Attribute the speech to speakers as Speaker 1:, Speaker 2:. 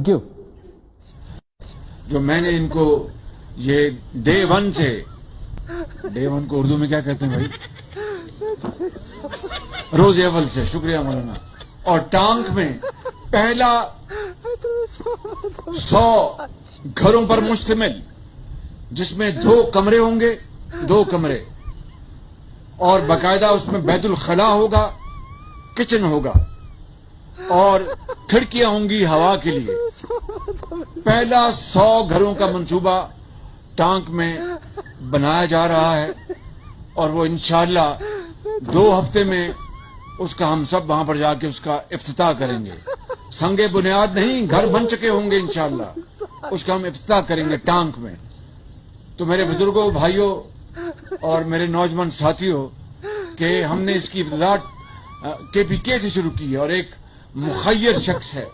Speaker 1: क्यों?
Speaker 2: जो मैंने इनको ये डे वन से, डे वन को उर्दू में क्या कहते हैं भाई, रोज अव्वल से, शुक्रिया मौलाना, और टांक में पहला 100 घरों पर मुश्तमिल, जिसमें 2 कमरे होंगे, 2 कमरे, और बाकायदा उसमें बैतुल खला होगा, किचन होगा, और खिड़कियां होंगी हवा के लिए। पहला 100 घरों का मंसूबा टांक में बनाया जा रहा है, और वो इंशाअल्लाह 2 हफ्ते में उसका हम सब वहां पर जाके उसका इफ्तिताह करेंगे। संगे बुनियाद नहीं, घर बन चुके होंगे इंशाअल्लाह, उसका हम इफ्तिताह करेंगे टांक में। तो मेरे बुजुर्गों, भाइयों और मेरे नौजवान साथियों, कि हमने इसकी इब्तिदा KPK से शुरू की है, और एक मुखय्यर शख्स है